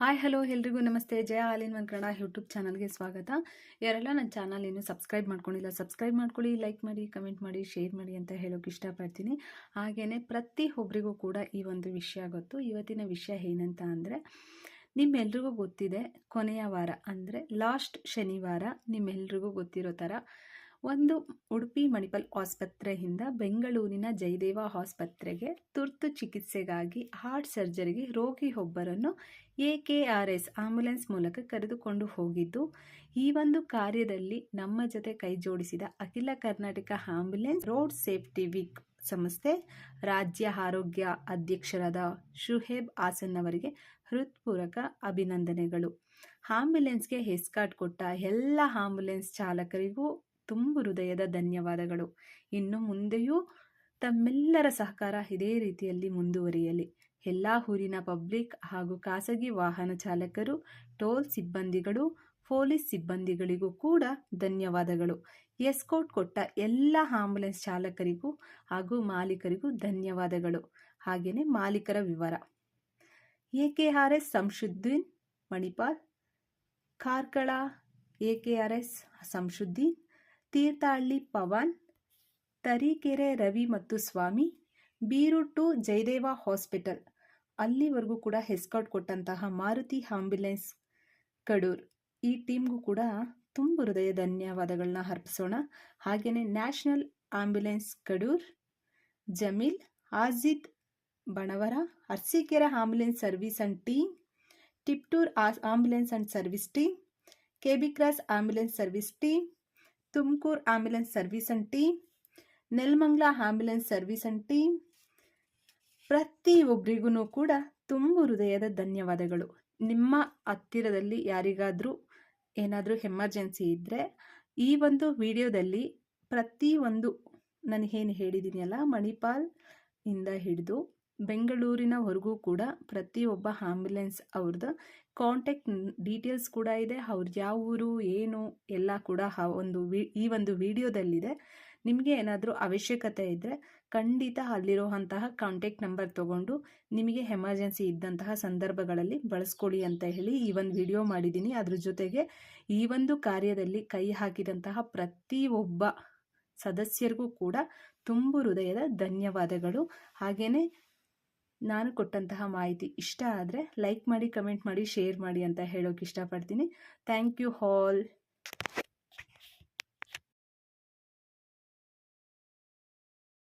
Hi hello ಎಲ್ರಿಗೂ ನಮಸ್ತೆ. Jaya all in one Kannada YouTube ಚಾನಲ್ಗೆ ಸ್ವಾಗತ. ಯಾರೆಲ್ಲ ನನ್ನ ಚಾನಲ್ ಇನ್ನೂ ಸಬ್ಸ್ಕ್ರೈಬ್ ಮಾಡ್ಕೊಂಡಿಲ್ಲ, ಸಬ್ಸ್ಕ್ರೈಬ್ ಮಾಡ್ಕೊಳ್ಳಿ, ಲೈಕ್ ಮಾಡಿ, ಕಮೆಂಟ್ ಮಾಡಿ, ಶೇರ್ ಮಾಡಿ ಅಂತ ಹೇಳೋಕೆ ಇಷ್ಟಪಡ್ತೀನಿ. ಹಾಗೆಯೇ ಪ್ರತಿಯೊಬ್ಬರಿಗೂ ಕೂಡ ಈ ಒಂದು ವಿಷಯ ಗೊತ್ತು. ಇವತ್ತಿನ ವಿಷಯ ಏನಂತ ಅಂದರೆ, ನಿಮ್ಮೆಲ್ರಿಗೂ ಗೊತ್ತಿದೆ, ಕೊನೆಯ ವಾರ ಅಂದರೆ ಲಾಸ್ಟ್ ಶನಿವಾರ ನಿಮ್ಮೆಲ್ರಿಗೂ ಗೊತ್ತಿರೋ ಥರ ಒಂದು ಉಡುಪಿ ಮಣಿಪಾಲ್ ಆಸ್ಪತ್ರೆಯಿಂದ ಬೆಂಗಳೂರಿನ ಜಯದೇವ ಆಸ್ಪತ್ರೆಗೆ ತುರ್ತು ಚಿಕಿತ್ಸೆಗಾಗಿ ಹಾರ್ಟ್ ಸರ್ಜರಿಗೆ ರೋಗಿಯೊಬ್ಬರನ್ನು AKRS ಆಂಬ್ಯುಲೆನ್ಸ್ ಮೂಲಕ ಕರೆದುಕೊಂಡು ಹೋಗಿದ್ದು, ಈ ಒಂದು ಕಾರ್ಯದಲ್ಲಿ ನಮ್ಮ ಜೊತೆ ಕೈ ಜೋಡಿಸಿದ ಅಖಿಲ Karnataka ambulance road safety week ಸಂಸ್ಥೆ ರಾಜ್ಯ ಆರೋಗ್ಯ ಅಧ್ಯಕ್ಷರಾದ ಶುಹೇಬ್ ಹಾಸನ್ ಅವರಿಗೆ ಹೃತ್ಪೂರ್ವಕ ಅಭಿನಂದನೆಗಳು. ಆಂಬ್ಯುಲೆನ್ಸ್ಗೆ ಎಸ್ಕಾರ್ಟ್ ಕೊಟ್ಟ ಎಲ್ಲ ಆಂಬ್ಯುಲೆನ್ಸ್ ಚಾಲಕರಿಗೂ ತುಂಬ ಹೃದಯದ ಧನ್ಯವಾದಗಳು. ಇನ್ನು ಮುಂದೆಯೂ ತಮ್ಮೆಲ್ಲರ ಸಹಕಾರ ಇದೇ ರೀತಿಯಲ್ಲಿ ಮುಂದುವರಿಯಲಿ. ಎಲ್ಲ ಊರಿನ ಪಬ್ಲಿಕ್ ಹಾಗೂ ಖಾಸಗಿ ವಾಹನ ಚಾಲಕರು, ಟೋಲ್ ಸಿಬ್ಬಂದಿಗಳು, ಪೊಲೀಸ್ ಸಿಬ್ಬಂದಿಗಳಿಗೂ ಕೂಡ ಧನ್ಯವಾದಗಳು. ಎಸ್ಕಾರ್ಟ್ ಕೊಟ್ಟ ಎಲ್ಲ ಆಂಬ್ಯುಲೆನ್ಸ್ ಚಾಲಕರಿಗೂ ಹಾಗೂ ಮಾಲೀಕರಿಗೂ ಧನ್ಯವಾದಗಳು. ಹಾಗೆಯೇ ಮಾಲೀಕರ ವಿವರ: AKRS ಸಂಶುದ್ದೀನ್ ಮಣಿಪಾಲ್, ಕಾರ್ಕಳ AKRS ಸಂಶುದ್ದೀನ್, ತೀರ್ಥಹಳ್ಳಿ ಪವನ್, ತರೀಕೆರೆ ರವಿ ಮತ್ತು ಸ್ವಾಮಿ, ಬೀರು ಟು ಜಯದೇವ ಹಾಸ್ಪಿಟಲ್ ಅಲ್ಲಿವರೆಗೂ ಕೂಡ ಎಸ್ಕಾರ್ಟ್ ಕೊಟ್ಟಂತಹ ಮಾರುತಿ ಆಂಬ್ಯುಲೆನ್ಸ್ ಕಡೂರ್ ಈ ಟೀಮ್ಗೂ ಕೂಡ ತುಂಬ ಹೃದಯ ಧನ್ಯವಾದಗಳನ್ನ ಅರ್ಪಿಸೋಣ. ಹಾಗೆಯೇ national ambulance Kadur, Jameel, Ajid Banavara, Arsikere ambulance service and team, Tiptur ambulance and service team, KB cross ambulance service team, Tumakuru ambulance service and team, Nelamangala ambulance service and team, ಪ್ರತಿಯೊಬ್ಬರಿಗೂ ಕೂಡ ತುಂಬ ಹೃದಯದ ಧನ್ಯವಾದಗಳು. ನಿಮ್ಮ ಹತ್ತಿರದಲ್ಲಿ ಯಾರಿಗಾದರೂ ಏನಾದರೂ ಎಮರ್ಜೆನ್ಸಿ ಇದ್ದರೆ ಈ ಒಂದು ವಿಡಿಯೋದಲ್ಲಿ ಪ್ರತಿಯೊಂದು ನನಗೇನು ಹೇಳಿದ್ದೀನಿ ಅಲ್ಲ, ಮಣಿಪಾಲ್ ಇಂದ ಹಿಡಿದು ಬೆಂಗಳೂರಿನವರೆಗೂ ಕೂಡ ಪ್ರತಿಯೊಬ್ಬ ಆಂಬ್ಯುಲೆನ್ಸ್ ಅವ್ರದ್ದು ಕಾಂಟ್ಯಾಕ್ಟ್ ಡೀಟೇಲ್ಸ್ ಕೂಡ ಇದೆ. ಅವ್ರದ್ದು ಯಾವ ಊರು ಏನು ಎಲ್ಲ ಕೂಡ ಈ ಒಂದು ವಿಡಿಯೋದಲ್ಲಿದೆ. ನಿಮಗೆ ಏನಾದರೂ ಅವಶ್ಯಕತೆ ಇದ್ದರೆ ಖಂಡಿತ ಅಲ್ಲಿರುವಂತಹ ಕಾಂಟ್ಯಾಕ್ಟ್ ನಂಬರ್ ತೊಗೊಂಡು ನಿಮಗೆ ಎಮರ್ಜೆನ್ಸಿ ಇದ್ದಂತಹ ಸಂದರ್ಭಗಳಲ್ಲಿ ಬಳಸ್ಕೊಳ್ಳಿ ಅಂತ ಹೇಳಿ ಈ ಒಂದು ವಿಡಿಯೋ ಮಾಡಿದ್ದೀನಿ. ಅದ್ರ ಜೊತೆಗೆ ಈ ಒಂದು ಕಾರ್ಯದಲ್ಲಿ ಕೈ ಹಾಕಿದಂತಹ ಪ್ರತಿಯೊಬ್ಬ ಸದಸ್ಯರಿಗೂ ಕೂಡ ತುಂಬ ಹೃದಯದ ಧನ್ಯವಾದಗಳು. ಹಾಗೆಯೇ ನಾನು ಕೊಟ್ಟಂತಹ ಮಾಹಿತಿ ಇಷ್ಟ ಆದರೆ ಲೈಕ್ ಮಾಡಿ, ಕಮೆಂಟ್ ಮಾಡಿ, ಶೇರ್ ಮಾಡಿ ಅಂತ ಹೇಳೋಕೆ ಇಷ್ಟಪಡ್ತೀನಿ. Thank you all.